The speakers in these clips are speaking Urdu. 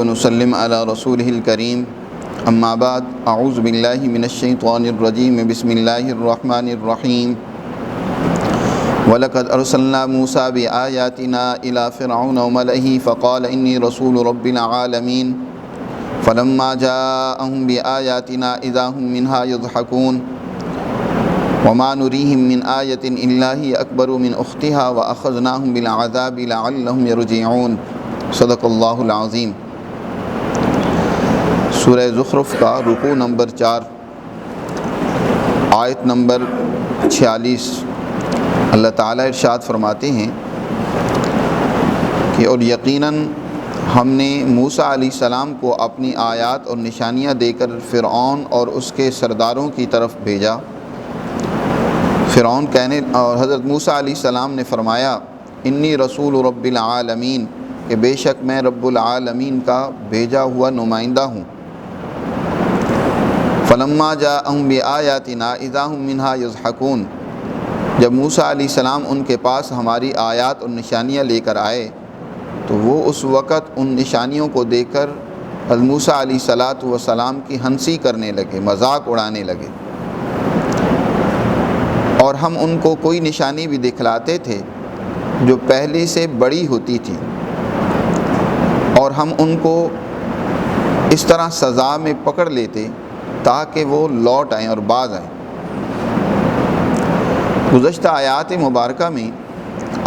ونسلم علی رسولہ الکریم اما بعد اعوذ باللہ من الشیطان الرجیم بسم اللہ الرحمن الرحیم وَلَقَدْ أَرْسَلْنَا مُوسَى بِآيَاتِنَا إِلَى فِرْعَوْنَ وَمَلَئِهِ فَقَالَ إِنِّي رَسُولُ رَبِّ الْعَالَمِينَ فَلَمَّا جَاءَهُم بِآيَاتِنَا إِذَا هُم مِّنْهَا يَضْحَكُونَ وَمَا نُرِيهِم مِّنْ آيَةٍ إِلَّا هِيَ أَكْبَرُ مِنْ أُخْتِهَا وَأَخَذْنَاهُم بِالْعَذَابِ لَعَلَّهُمْ يَرْجِعُونَ صدق اللہ العظیم۔ سورہ زخرف کا رکوع نمبر 4 آیت نمبر 46۔ اللہ تعالیٰ ارشاد فرماتے ہیں کہ اور یقیناً ہم نے موسیٰ علیہ السلام کو اپنی آیات اور نشانیاں دے کر فرعون اور اس کے سرداروں کی طرف بھیجا۔ فرعون اور حضرت موسیٰ علیہ السلام نے فرمایا انی رسول رب العالمین، کہ بے شک میں رب العالمین کا بھیجا ہوا نمائندہ ہوں۔ فلما جاءہم بآیاتنا اذا ہم منہا یضحکون، جب موسیٰ علیہ السلام ان کے پاس ہماری آیات اور نشانیاں لے کر آئے تو وہ اس وقت ان نشانیوں کو دیکھ کر حضرت موسیٰ علیہ السلام کی ہنسی کرنے لگے، مذاق اڑانے لگے۔ اور ہم ان کو کوئی نشانی بھی دکھلاتے تھے جو پہلے سے بڑی ہوتی تھی، اور ہم ان کو اس طرح سزا میں پکڑ لیتے تاکہ وہ لوٹ آئیں اور باز آئیں۔ گزشتہ آیات مبارکہ میں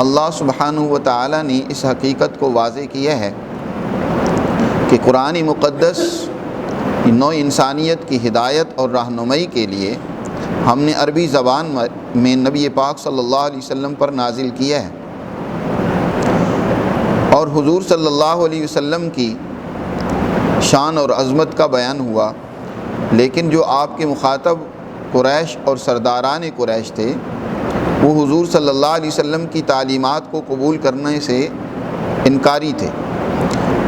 اللہ سبحانہ و تعالیٰ نے اس حقیقت کو واضح کیا ہے کہ قرآن مقدس نوع انسانیت کی ہدایت اور رہنمائی کے لیے ہم نے عربی زبان میں نبی پاک صلی اللہ علیہ وسلم پر نازل کیا ہے، اور حضور صلی اللہ علیہ وسلم کی شان اور عظمت کا بیان ہوا، لیکن جو آپ کے مخاطب قریش اور سرداران قریش تھے وہ حضور صلی اللہ علیہ وسلم کی تعلیمات کو قبول کرنے سے انکاری تھے،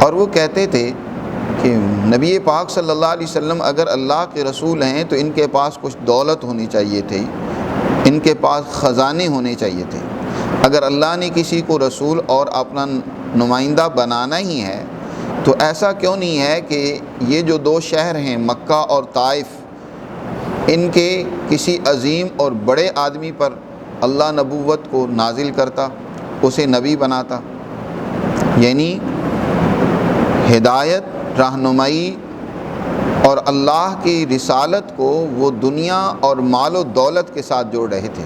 اور وہ کہتے تھے کہ نبی پاک صلی اللہ علیہ وسلم اگر اللہ کے رسول ہیں تو ان کے پاس کچھ دولت ہونی چاہیے تھی، ان کے پاس خزانے ہونے چاہیے تھے۔ اگر اللہ نے کسی کو رسول اور اپنا نمائندہ بنانا ہی ہے تو ایسا کیوں نہیں ہے کہ یہ جو دو شہر ہیں مکہ اور طائف، ان کے کسی عظیم اور بڑے آدمی پر اللہ نبوت کو نازل کرتا، اسے نبی بناتا، یعنی ہدایت، رہنمائی اور اللہ کی رسالت کو وہ دنیا اور مال و دولت کے ساتھ جوڑ رہے تھے۔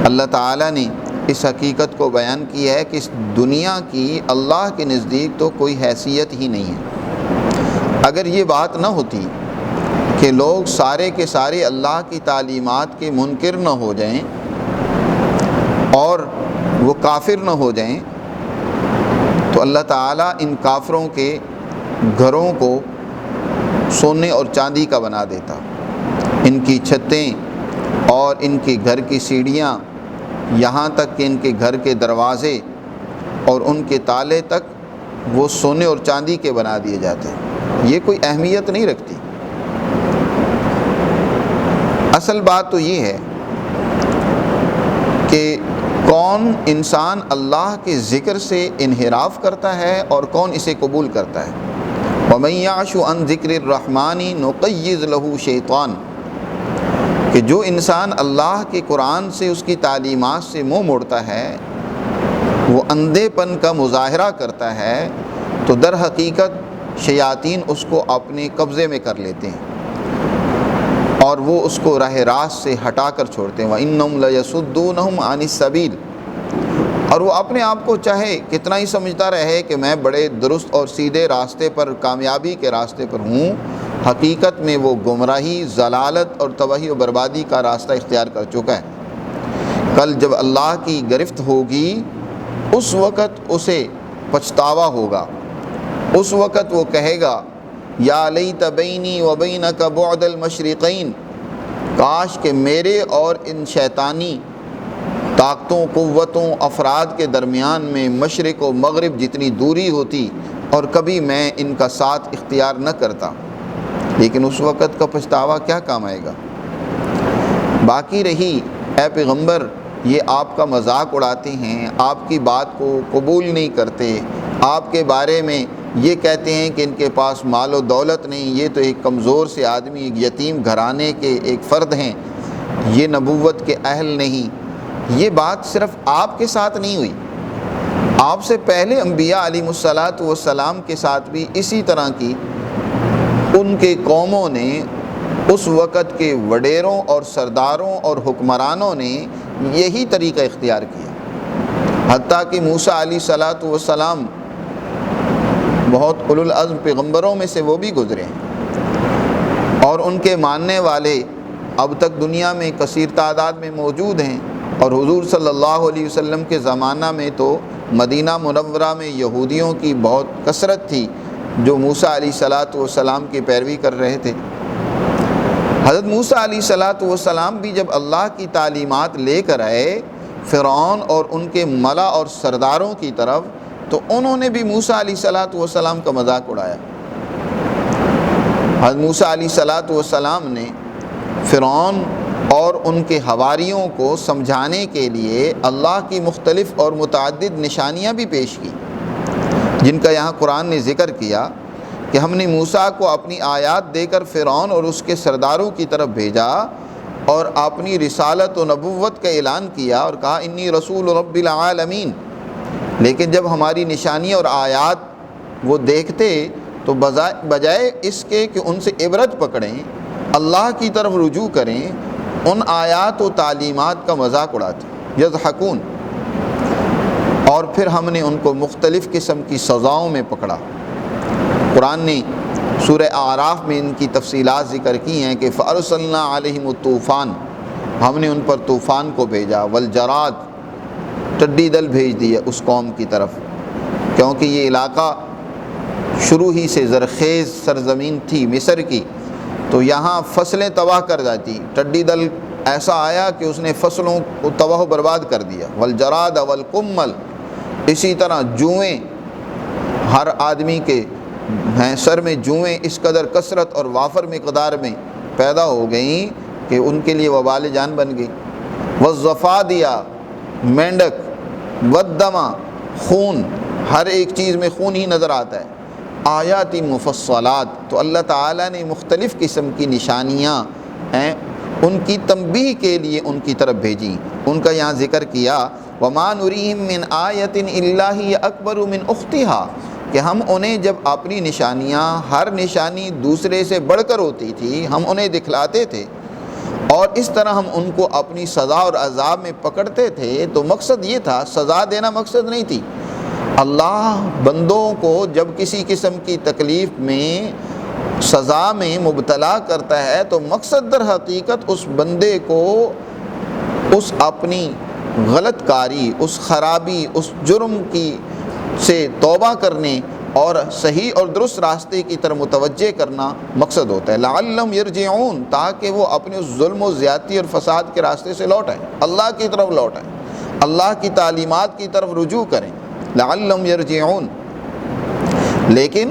اللہ تعالیٰ نے اس حقیقت کو بیان کیا ہے کہ اس دنیا کی اللہ کے نزدیک تو کوئی حیثیت ہی نہیں ہے۔ اگر یہ بات نہ ہوتی کہ لوگ سارے کے سارے اللہ کی تعلیمات کے منکر نہ ہو جائیں اور وہ کافر نہ ہو جائیں تو اللہ تعالیٰ ان کافروں کے گھروں کو سونے اور چاندی کا بنا دیتا، ان کی چھتیں اور ان کے گھر کی سیڑھیاں، یہاں تک کہ ان کے گھر کے دروازے اور ان کے تالے تک وہ سونے اور چاندی کے بنا دیے جاتے ہیں۔ یہ کوئی اہمیت نہیں رکھتی۔ اصل بات تو یہ ہے کہ کون انسان اللہ کے ذکر سے انحراف کرتا ہے اور کون اسے قبول کرتا ہے۔ وَمَن يَعْشُ عَن ذِكْرِ الرَّحْمَنِ نُقَيِّضْ لَهُ شَيْطَانٌ، کہ جو انسان اللہ کے قرآن سے، اس کی تعلیمات سے منہ موڑتا ہے، وہ اندھے پن کا مظاہرہ کرتا ہے، تو در حقیقت شیاطین اس کو اپنے قبضے میں کر لیتے ہیں اور وہ اس کو راہ راست سے ہٹا کر چھوڑتے ہیں۔ وَإِنَّهُمْ لَيَصُدُّونَهُمْ عَنِ السَّبِيلِ، اور وہ اپنے آپ کو چاہے کتنا ہی سمجھتا رہے کہ میں بڑے درست اور سیدھے راستے پر، کامیابی کے راستے پر ہوں، حقیقت میں وہ گمراہی، ضلالت اور تباہی و بربادی کا راستہ اختیار کر چکا ہے۔ کل جب اللہ کی گرفت ہوگی اس وقت اسے پچھتاوا ہوگا، اس وقت وہ کہے گا یا لیت بینی و بینک بعد المشرقین، کاش کہ میرے اور ان شیطانی طاقتوں، قوتوں، افراد کے درمیان میں مشرق و مغرب جتنی دوری ہوتی اور کبھی میں ان کا ساتھ اختیار نہ کرتا۔ لیکن اس وقت کا پچھتاوا کیا کام آئے گا؟ باقی رہی اے پیغمبر، یہ آپ کا مذاق اڑاتے ہیں، آپ کی بات کو قبول نہیں کرتے، آپ کے بارے میں یہ کہتے ہیں کہ ان کے پاس مال و دولت نہیں، یہ تو ایک کمزور سے آدمی، ایک یتیم گھرانے کے ایک فرد ہیں، یہ نبوت کے اہل نہیں۔ یہ بات صرف آپ کے ساتھ نہیں ہوئی، آپ سے پہلے انبیاء علیہم الصلاۃ والسلام کے ساتھ بھی اسی طرح کی ان کے قوموں نے، اس وقت کے وڈیروں اور سرداروں اور حکمرانوں نے یہی طریقہ اختیار کیا۔ حتیٰ کہ موسیٰ علیہ الصلاۃ والسلام بہت اولو العزم پیغمبروں میں سے وہ بھی گزرے ہیں، اور ان کے ماننے والے اب تک دنیا میں کثیر تعداد میں موجود ہیں۔ اور حضور صلی اللہ علیہ وسلم کے زمانہ میں تو مدینہ منورہ میں یہودیوں کی بہت کثرت تھی جو موسیٰ علیہ الصلاۃ والسلام کی پیروی کر رہے تھے۔ حضرت موسیٰ علیہ الصلاۃ والسلام بھی جب اللہ کی تعلیمات لے کر آئے فرعون اور ان کے ملا اور سرداروں کی طرف، تو انہوں نے بھی موسیٰ علیہ الصلاۃ والسلام کا مذاق اڑایا۔ حضرت موسیٰ علیہ الصلاۃ والسلام نے فرعون اور ان کے حواریوں کو سمجھانے کے لیے اللہ کی مختلف اور متعدد نشانیاں بھی پیش کی، جن کا یہاں قرآن نے ذکر کیا کہ ہم نے موسیٰ کو اپنی آیات دے کر فرعون اور اس کے سرداروں کی طرف بھیجا اور اپنی رسالت و نبوت کا اعلان کیا اور کہا انی رسول رب العالمین۔ لیکن جب ہماری نشانیاں اور آیات وہ دیکھتے تو بجائے اس کے کہ ان سے عبرت پکڑیں، اللہ کی طرف رجوع کریں، ان آیات و تعلیمات کا مذاق اڑاتے، یضحکون۔ اور پھر ہم نے ان کو مختلف قسم کی سزاؤں میں پکڑا۔ قرآن نے سورہ اعراف میں ان کی تفصیلات ذکر کی ہیں کہ فَأَرْسَلْنَا عَلَيْهِمُ الطُّوفَانَ، ہم نے ان پر طوفان کو بھیجا، والجراد، ٹڈی دل بھیج دیا اس قوم کی طرف، کیونکہ یہ علاقہ شروع ہی سے زرخیز سرزمین تھی مصر کی، تو یہاں فصلیں تباہ کر جاتی۔ ٹڈی دل ایسا آیا کہ اس نے فصلوں کو تباہ و برباد کر دیا۔ والجراد والقمل، اسی طرح جوئیں، ہر آدمی کے سر میں جوئیں اس قدر کثرت اور وافر مقدار میں پیدا ہو گئیں کہ ان کے لیے وبال جان بن گئی۔ والضفادع، مینڈک، والدم، خون، ہر ایک چیز میں خون ہی نظر آتا ہے۔ آیات مفصلات، تو اللہ تعالیٰ نے مختلف قسم کی نشانیاں ہیں ان کی تنبیہ کے لیے ان کی طرف بھیجی۔ ان کا یہاں ذکر کیا وَمَا نُرِيهِم مِّنْ آیَةٍ إِلَّا هِيَ أَكْبَرُ مِنْ أُخْتِهَا، کہ ہم انہیں جب اپنی نشانیاں، ہر نشانی دوسرے سے بڑھ کر ہوتی تھی، ہم انہیں دکھلاتے تھے اور اس طرح ہم ان کو اپنی سزا اور عذاب میں پکڑتے تھے۔ تو مقصد یہ تھا، سزا دینا مقصد نہیں تھی۔ اللہ بندوں کو جب کسی قسم کی تکلیف میں، سزا میں مبتلا کرتا ہے تو مقصد در حقیقت اس بندے کو اس اپنی غلط کاری، اس خرابی، اس جرم کی سے توبہ کرنے اور صحیح اور درست راستے کی طرف متوجہ کرنا مقصد ہوتا ہے۔ لعلہم یرجعون، تاکہ وہ اپنے اس ظلم و زیادتی اور فساد کے راستے سے لوٹیں، اللہ کی طرف لوٹیں، اللہ کی تعلیمات کی طرف رجوع کریں۔ لعلہم یرجعون، لیکن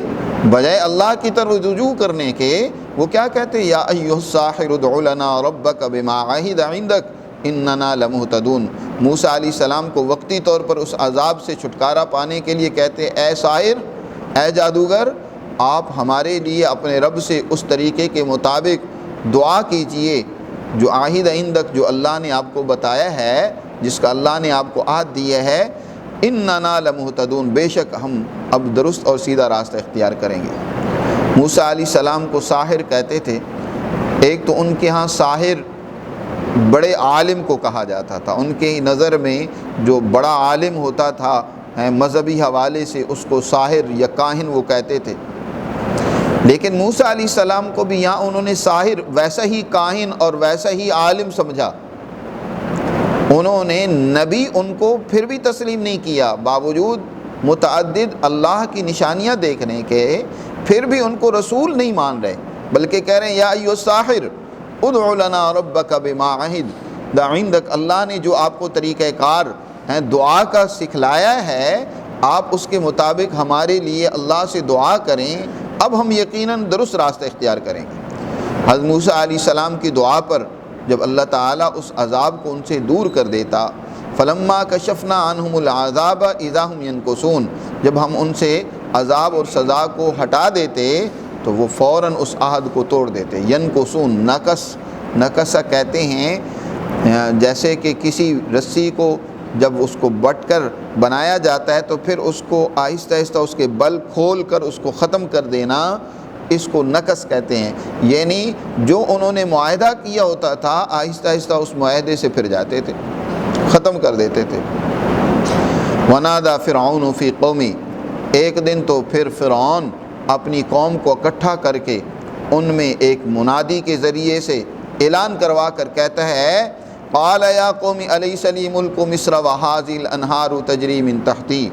بجائے اللہ کی طرف رجوع کرنے کے وہ کیا کہتے ہیں؟ یا ایھا الساحر ادع لنا ربک بما عہد عندک اننا لمہتدون۔ موسیٰ علیہ السلام کو وقتی طور پر اس عذاب سے چھٹکارا پانے کے لیے کہتے اے ساحر، اے جادوگر، آپ ہمارے لیے اپنے رب سے اس طریقے کے مطابق دعا کیجئے جو عہد عندک، جو اللہ نے آپ کو بتایا ہے، جس کا اللہ نے آپ کو عہد دیا ہے، اننا لمہتدون، بے شک ہم اب درست اور سیدھا راستہ اختیار کریں گے۔ موسیٰ علیہ السلام کو ساحر کہتے تھے۔ ایک تو ان کے ہاں ساحر بڑے عالم کو کہا جاتا تھا، ان کی نظر میں جو بڑا عالم ہوتا تھا مذہبی حوالے سے اس کو ساحر یا کاہن وہ کہتے تھے۔ لیکن موسیٰ علیہ السلام کو بھی یہاں انہوں نے ساحر ویسا ہی کاہن اور ویسا ہی عالم سمجھا، انہوں نے نبی ان کو پھر بھی تسلیم نہیں کیا، باوجود متعدد اللہ کی نشانیاں دیکھنے کے پھر بھی ان کو رسول نہیں مان رہے، بلکہ کہہ رہے ہیں یا ایھا الساحر ادع لنا ربک بما عہد عندک، اللہ نے جو آپ کو طریقہ کار دعا کا سکھلایا ہے، آپ اس کے مطابق ہمارے لیے اللہ سے دعا کریں، اب ہم یقیناً درست راستہ اختیار کریں گے۔ حضرت موسیٰ علیہ السلام کی دعا پر جب اللہ تعالیٰ اس عذاب کو ان سے دور کر دیتا، فلما کشفنا عنہم العذاب اذا ہم ینکثون، جب ہم ان سے عذاب اور سزا کو ہٹا دیتے تو وہ فوراً اس عہد کو توڑ دیتے۔ ینکسون، نکسہ کہتے ہیں جیسے کہ کسی رسی کو جب اس کو بٹ کر بنایا جاتا ہے تو پھر اس کو آہستہ آہستہ اس کے بل کھول کر اس کو ختم کر دینا، اس کو نکس کہتے ہیں۔ یعنی جو انہوں نے معاہدہ کیا ہوتا تھا آہستہ آہستہ اس معاہدے سے پھر جاتے تھے، ختم کر دیتے تھے۔ وَنَادَى فِرْعَوْنُ فِي قَوْمِهِ، ایک دن تو پھر فرعون اپنی قوم کو اکٹھا کر کے ان میں ایک منادی کے ذریعے سے اعلان کروا کر کہتا ہے قال یا قوم الیس لی ملک مصر وہذہ الانہار تجری من تحتی،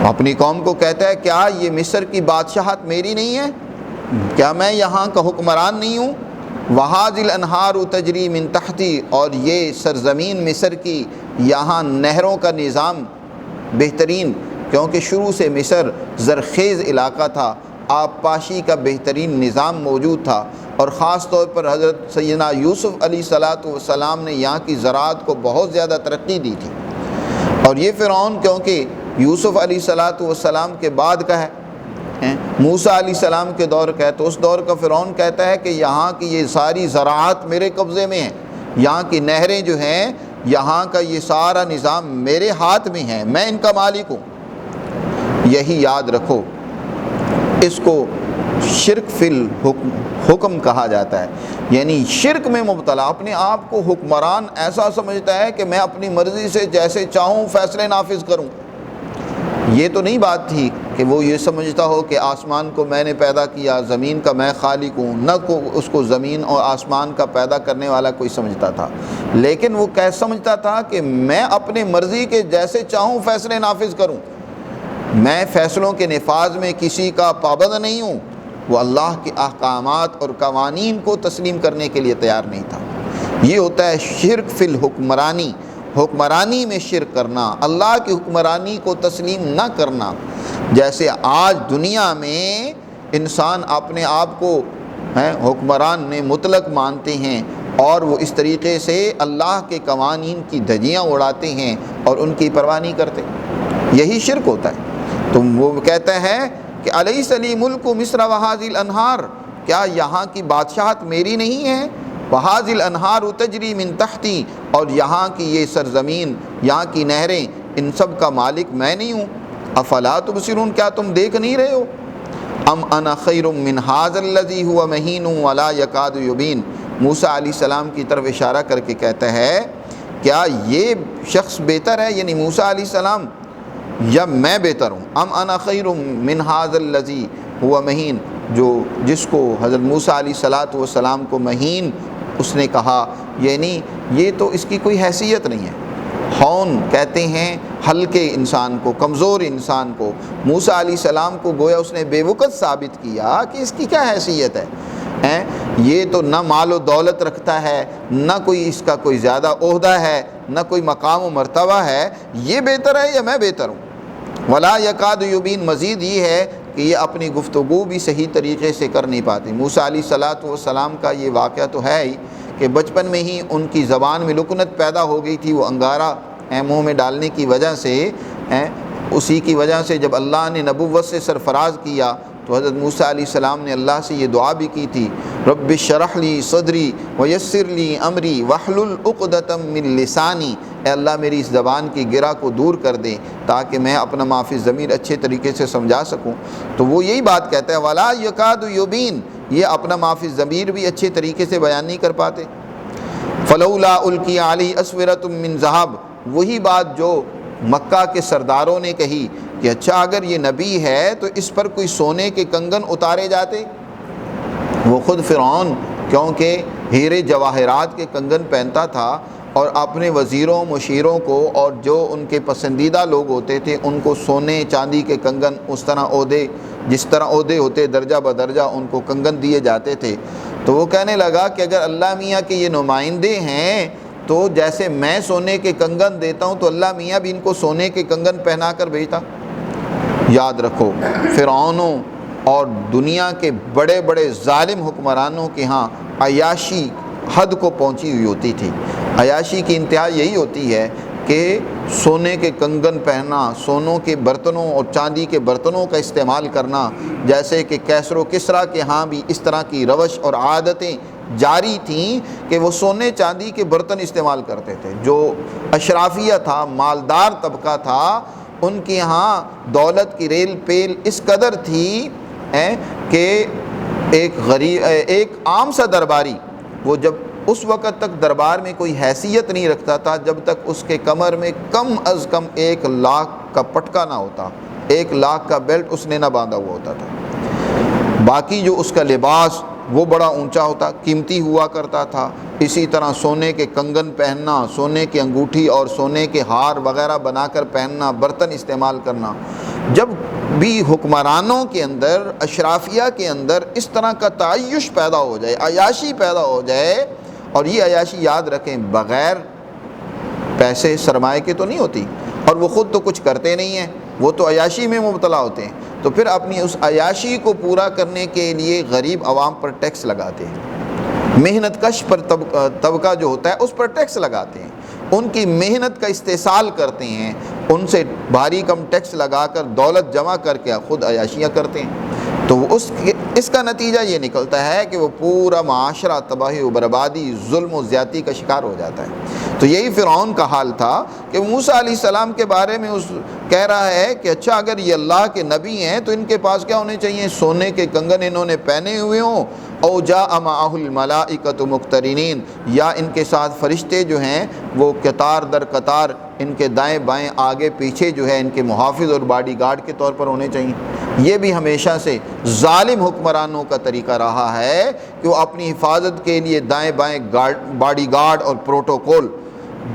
اپنی قوم کو کہتا ہے کیا یہ مصر کی بادشاہت میری نہیں ہے؟ کیا میں یہاں کا حکمران نہیں ہوں؟ وہذہ الانہار تجری من تحتی، اور یہ سرزمین مصر کی یہاں نہروں کا نظام بہترین، کیونکہ شروع سے مصر زرخیز علاقہ تھا، آبپاشی کا بہترین نظام موجود تھا، اور خاص طور پر حضرت سیدنا یوسف علیہ السلام نے یہاں کی زراعت کو بہت زیادہ ترقی دی تھی۔ اور یہ فرعون کیونکہ یوسف علیہ السلام کے بعد کا ہے، موسیٰ علیہ السلام کے دور کا ہے، تو اس دور کا فرعون کہتا ہے کہ یہاں کی یہ ساری زراعت میرے قبضے میں ہے، یہاں کی نہریں جو ہیں، یہاں کا یہ سارا نظام میرے ہاتھ میں ہے، میں ان کا مالک ہوں۔ یہی یاد رکھو، اس کو شرک فی الحکم کہا جاتا ہے، یعنی شرک میں مبتلا، اپنے آپ کو حکمران ایسا سمجھتا ہے کہ میں اپنی مرضی سے جیسے چاہوں فیصلے نافذ کروں۔ یہ تو نہیں بات تھی کہ وہ یہ سمجھتا ہو کہ آسمان کو میں نے پیدا کیا، زمین کا میں خالق ہوں، نہ کو اس کو زمین اور آسمان کا پیدا کرنے والا کوئی سمجھتا تھا، لیکن وہ کیسے سمجھتا تھا کہ میں اپنے مرضی کے جیسے چاہوں فیصلے نافذ کروں، میں فیصلوں کے نفاذ میں کسی کا پابند نہیں ہوں۔ وہ اللہ کے احکامات اور قوانین کو تسلیم کرنے کے لیے تیار نہیں تھا۔ یہ ہوتا ہے شرک فی الحکمرانی، حکمرانی میں شرک کرنا، اللہ کی حکمرانی کو تسلیم نہ کرنا۔ جیسے آج دنیا میں انسان اپنے آپ کو حکمران نے مطلق مانتے ہیں اور وہ اس طریقے سے اللہ کے قوانین کی دھجیاں اڑاتے ہیں اور ان کی پرواہ نہیں کرتے، یہی شرک ہوتا ہے۔ تو وہ کہتا ہے کہ الیس لی ملک مصر وہذہ الانہار، کیا یہاں کی بادشاہت میری نہیں ہے؟ وہذہ الانہار تجری من تحتی، اور یہاں کی یہ سرزمین، یہاں کی نہریں، ان سب کا مالک میں نہیں ہوں؟ افلا تبصرون، کیا تم دیکھ نہیں رہے ہو؟ ام انا خیر من ھذا الذی ھو مہین ولا یکاد یبین، موسیٰ علیہ السلام کی طرف اشارہ کر کے کہتا ہے کیا یہ شخص بہتر ہے، یعنی موسیٰ علیہ السلام، یا میں بہتر ہوں؟ ام انا خیر من ھذا الذی ھو مہین، جس کو حضرت موسیٰ علیہ السلام کو مہین اس نے کہا، یعنی یہ تو اس کی کوئی حیثیت نہیں ہے۔ ہون کہتے ہیں ہلکے انسان کو، کمزور انسان کو۔ موسیٰ علیہ السلام کو گویا اس نے بے وقت ثابت کیا کہ اس کی کیا حیثیت ہے، یہ تو نہ مال و دولت رکھتا ہے، نہ کوئی اس کا کوئی زیادہ عہدہ ہے، نہ کوئی مقام و مرتبہ ہے، یہ بہتر ہے یا میں بہتر ہوں؟ ولا یکاد یبین، مزید یہ ہے کہ یہ اپنی گفتگو بھی صحیح طریقے سے کر نہیں پاتے۔ موسیٰ علیہ السلام کا یہ واقعہ تو ہے ہی کہ بچپن میں ہی ان کی زبان میں لکنت پیدا ہو گئی تھی، وہ انگارہ منہ میں ڈالنے کی وجہ سے، اسی کی وجہ سے جب اللہ نے نبوت سے سرفراز کیا تو حضرت موسیٰ علیہ السلام نے اللہ سے یہ دعا بھی کی تھی، رب اشرح لی صدری ویسر لی امری واحلل عقدۃ من لسانی، اے اللہ میری اس زبان کی گرہ کو دور کر دیں تاکہ میں اپنا ما فی الضمیر اچھے طریقے سے سمجھا سکوں۔ تو وہ یہی بات کہتا ہے ولا یکاد یبین، یہ اپنا ما فی الضمیر بھی اچھے طریقے سے بیان نہیں کر پاتے۔ فلولا القی علیہ اسورۃ من ذہب، وہی بات جو مکہ کے سرداروں نے کہی کہ اچھا اگر یہ نبی ہے تو اس پر کوئی سونے کے کنگن اتارے جاتے۔ وہ خود فرعون کیونکہ ہیرے جواہرات کے کنگن پہنتا تھا اور اپنے وزیروں، مشیروں کو اور جو ان کے پسندیدہ لوگ ہوتے تھے ان کو سونے چاندی کے کنگن، اس طرح عہدے، جس طرح عہدے ہوتے درجہ بدرجہ ان کو کنگن دیے جاتے تھے۔ تو وہ کہنے لگا کہ اگر اللہ میاں کے یہ نمائندے ہیں تو جیسے میں سونے کے کنگن دیتا ہوں تو اللہ میاں بھی ان کو سونے کے کنگن پہنا کر بھیجتا۔ یاد رکھو فرعونوں اور دنیا کے بڑے بڑے ظالم حکمرانوں کے ہاں عیاشی حد کو پہنچی ہوئی ہوتی تھی۔ عیاشی کی انتہا یہی ہوتی ہے کہ سونے کے کنگن پہننا، سونوں کے برتنوں اور چاندی کے برتنوں کا استعمال کرنا، جیسے کہ کیسر و کسریٰ کے ہاں بھی اس طرح کی روش اور عادتیں جاری تھیں کہ وہ سونے چاندی کے برتن استعمال کرتے تھے۔ جو اشرافیہ تھا، مالدار طبقہ تھا، ان کے ہاں دولت کی ریل پیل اس قدر تھی کہ ایک عام سا درباری، وہ جب اس وقت تک دربار میں کوئی حیثیت نہیں رکھتا تھا جب تک اس کے کمر میں کم از کم 1 لاکھ کا پٹکا نہ ہوتا، 1 لاکھ کا بیلٹ اس نے نہ باندھا ہوا ہوتا تھا۔ باقی جو اس کا لباس وہ بڑا اونچا ہوتا، قیمتی ہوا کرتا تھا۔ اسی طرح سونے کے کنگن پہننا، سونے کی انگوٹھی اور سونے کے ہار وغیرہ بنا کر پہننا، برتن استعمال کرنا۔ جب بھی حکمرانوں کے اندر، اشرافیہ کے اندر اس طرح کا تعیش پیدا ہو جائے، عیاشی پیدا ہو جائے، اور یہ عیاشی یاد رکھیں بغیر پیسے سرمایہ کے تو نہیں ہوتی، اور وہ خود تو کچھ کرتے نہیں ہیں، وہ تو عیاشی میں مبتلا ہوتے ہیں، تو پھر اپنی اس عیاشی کو پورا کرنے کے لیے غریب عوام پر ٹیکس لگاتے ہیں، محنت کش پر طبقہ جو ہوتا ہے اس پر ٹیکس لگاتے ہیں، ان کی محنت کا استحصال کرتے ہیں، ان سے بھاری کم ٹیکس لگا کر دولت جمع کر کے خود عیاشیاں کرتے ہیں۔ تو اس کا نتیجہ یہ نکلتا ہے کہ وہ پورا معاشرہ تباہی و بربادی، ظلم و زیادتی کا شکار ہو جاتا ہے۔ تو یہی فرعون کا حال تھا کہ موسیٰ علیہ السلام کے بارے میں کہہ رہا ہے کہ اچھا اگر یہ اللہ کے نبی ہیں تو ان کے پاس کیا ہونے چاہیے؟ سونے کے کنگن انہوں نے پہنے ہوئے ہوں، او جاء معہ الملائکۃ مقترنین، یا ان کے ساتھ فرشتے جو ہیں وہ قطار در قطار ان کے دائیں بائیں آگے پیچھے جو ہے ان کے محافظ اور باڈی گارڈ کے طور پر ہونے چاہیے۔ یہ بھی ہمیشہ سے ظالم حکمرانوں کا طریقہ رہا ہے کہ وہ اپنی حفاظت کے لیے دائیں بائیں باڈی گارڈ اور پروٹوکول،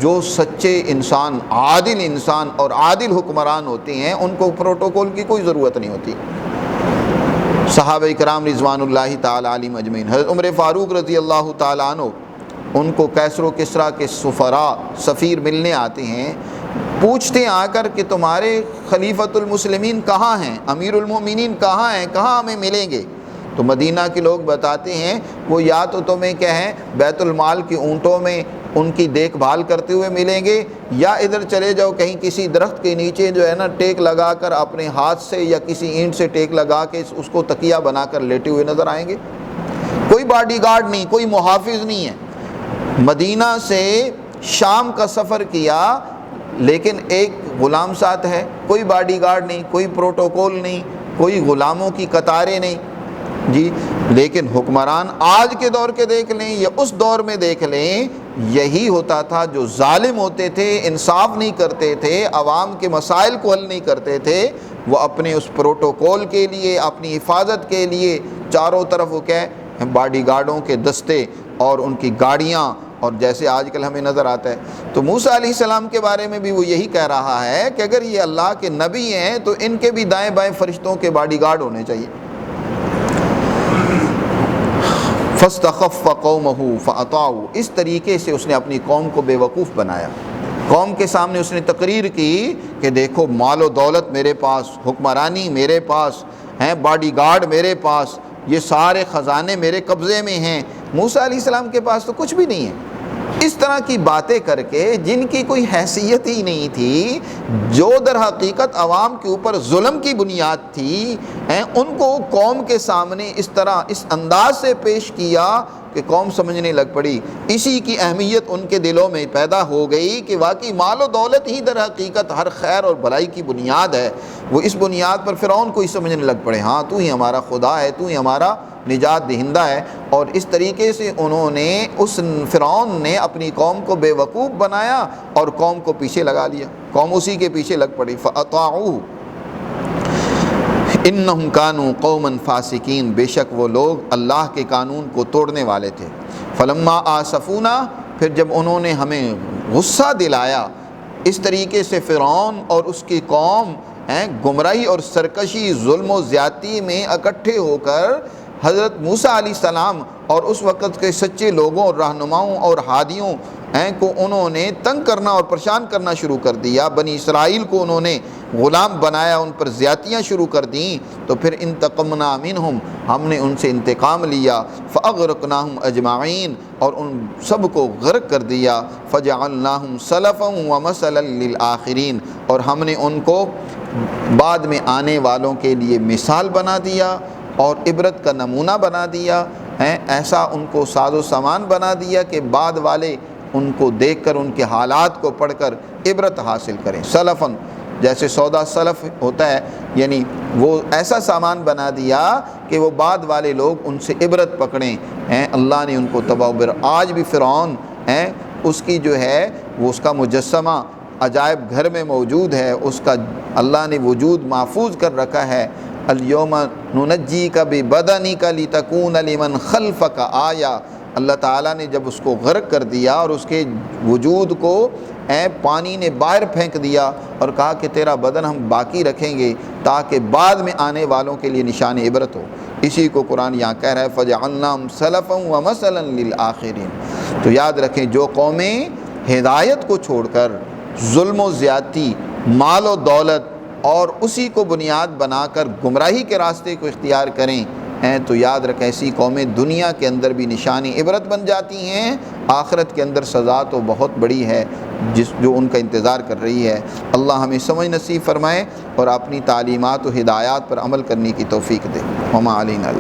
جو سچے انسان، عادل انسان اور عادل حکمران ہوتے ہیں ان کو پروٹوکول کی کوئی ضرورت نہیں ہوتی۔ صحابہ کرام رضوان اللہ تعالی علیہم اجمعین، حضرت عمر فاروق رضی اللہ تعالیٰ عنہ، ان کو کیسر و کسریٰ کے سفراء، سفیر ملنے آتے ہیں، پوچھتے ہیں آ کر کہ تمہارے خلیفۃ المسلمین کہاں ہیں، امیر المومنین کہاں ہیں، کہاں ہمیں ملیں گے؟ تو مدینہ کے لوگ بتاتے ہیں وہ یا تو تمہیں کہیں بیت المال کی اونٹوں میں ان کی دیکھ بھال کرتے ہوئے ملیں گے، یا ادھر چلے جاؤ کہیں کسی درخت کے نیچے جو ہے نا ٹیک لگا کر اپنے ہاتھ سے یا کسی اینٹ سے ٹیک لگا کے اس کو تکیہ بنا کر لیٹے ہوئے نظر آئیں گے۔ کوئی باڈی گارڈ نہیں، کوئی محافظ نہیں ہے۔ مدینہ سے شام کا سفر کیا لیکن ایک غلام ساتھ ہے، کوئی باڈی گارڈ نہیں، کوئی پروٹوکول نہیں، کوئی غلاموں کی قطاریں نہیں جی۔ لیکن حکمران آج کے دور کے دیکھ لیں یا اس دور میں دیکھ لیں، یہی ہوتا تھا۔ جو ظالم ہوتے تھے، انصاف نہیں کرتے تھے، عوام کے مسائل کو حل نہیں کرتے تھے، وہ اپنے اس پروٹوکول کے لیے، اپنی حفاظت کے لیے چاروں طرف وہ کیا باڈی گارڈوں کے دستے اور ان کی گاڑیاں، اور جیسے آج کل ہمیں نظر آتا ہے۔ تو موسیٰ علیہ السلام کے بارے میں بھی وہ یہی کہہ رہا ہے کہ اگر یہ اللہ کے نبی ہیں تو ان کے بھی دائیں بائیں فرشتوں کے باڈی گارڈ ہونے چاہیے۔ فَاسْتَخَفَّ قَوْمَهُ فَأَطَاعُوا، اس طریقے سے اس نے اپنی قوم کو بے وقوف بنایا۔ قوم کے سامنے اس نے تقریر کی کہ دیکھو مال و دولت میرے پاس، حکمرانی میرے پاس ہیں، باڈی گارڈ میرے پاس، یہ سارے خزانے میرے قبضے میں ہیں، موسیٰ علیہ السلام کے پاس تو کچھ بھی نہیں ہے۔ اس طرح کی باتیں کر کے جن کی کوئی حیثیت ہی نہیں تھی، جو در حقیقت عوام کے اوپر ظلم کی بنیاد تھی، ان کو قوم کے سامنے اس طرح اس انداز سے پیش کیا کہ قوم سمجھنے لگ پڑی۔ اسی کی اہمیت ان کے دلوں میں پیدا ہو گئی کہ واقعی مال و دولت ہی در حقیقت ہر خیر اور بھلائی کی بنیاد ہے۔ وہ اس بنیاد پر فرعون کو ہی سمجھنے لگ پڑے، ہاں تو ہی ہمارا خدا ہے، تو ہی ہمارا نجات دہندہ ہے۔ اور اس طریقے سے انہوں نے، اس فرعون نے اپنی قوم کو بے وقوف بنایا اور قوم کو پیچھے لگا لیا، قوم اسی کے پیچھے لگ پڑی۔ فَأَطَاعُوهُ انہم کانوا قوما فاسقین، بے شک وہ لوگ اللہ کے قانون کو توڑنے والے تھے۔ فلما آسفونا، پھر جب انہوں نے ہمیں غصہ دلایا، اس طریقے سے فرعون اور اس کی قوم گمراہی اور سرکشی، ظلم و زیادتی میں اکٹھے ہو کر حضرت موسیٰ علیہ السلام اور اس وقت کے سچے لوگوں اور رہنماؤں اور ہادیوں کو انہوں نے تنگ کرنا اور پریشان کرنا شروع کر دیا۔ بنی اسرائیل کو انہوں نے غلام بنایا، ان پر زیادتیاں شروع کر دیں، تو پھر انتقمنا منہم، ہم نے ان سے انتقام لیا، فاغرقناہم اجمعین، اور ان سب کو غرق کر دیا، فجعلناہم سلفا ومثلا للآخرین، اور ہم نے ان کو بعد میں آنے والوں کے لیے مثال بنا دیا اور عبرت کا نمونہ بنا دیا ہے، ایسا ان کو ساز و سامان بنا دیا کہ بعد والے ان کو دیکھ کر، ان کے حالات کو پڑھ کر عبرت حاصل کریں۔ سلفاً جیسے سودا سلف ہوتا ہے، یعنی وہ ایسا سامان بنا دیا کہ وہ بعد والے لوگ ان سے عبرت پکڑیں ہیں۔ اللہ نے ان کو تباہ و برباد۔ آج بھی فرعون ہیں، اس کی جو ہے وہ اس کا مجسمہ عجائب گھر میں موجود ہے، اس کا اللہ نے وجود محفوظ کر رکھا ہے۔ الیوم ننجیک ببدنک لتکون لمن خلفک آیا، اللہ تعالیٰ نے جب اس کو غرق کر دیا اور اس کے وجود کو پانی نے باہر پھینک دیا اور کہا کہ تیرا بدن ہم باقی رکھیں گے تاکہ بعد میں آنے والوں کے لیے نشان عبرت ہو، اسی کو قرآن یہاں کہہ رہا ہے فجعلناہم سلفا ومثلا للآخرین۔ تو یاد رکھیں، جو قومیں ہدایت کو چھوڑ کر ظلم و زیادتی، مال و دولت اور اسی کو بنیاد بنا کر گمراہی کے راستے کو اختیار کریں تو یاد رکھیں ایسی قومیں دنیا کے اندر بھی نشانی عبرت بن جاتی ہیں، آخرت کے اندر سزا تو بہت بڑی ہے جو ان کا انتظار کر رہی ہے۔ اللہ ہمیں سمجھ نصیب فرمائے اور اپنی تعلیمات و ہدایات پر عمل کرنے کی توفیق دے۔ وما علینا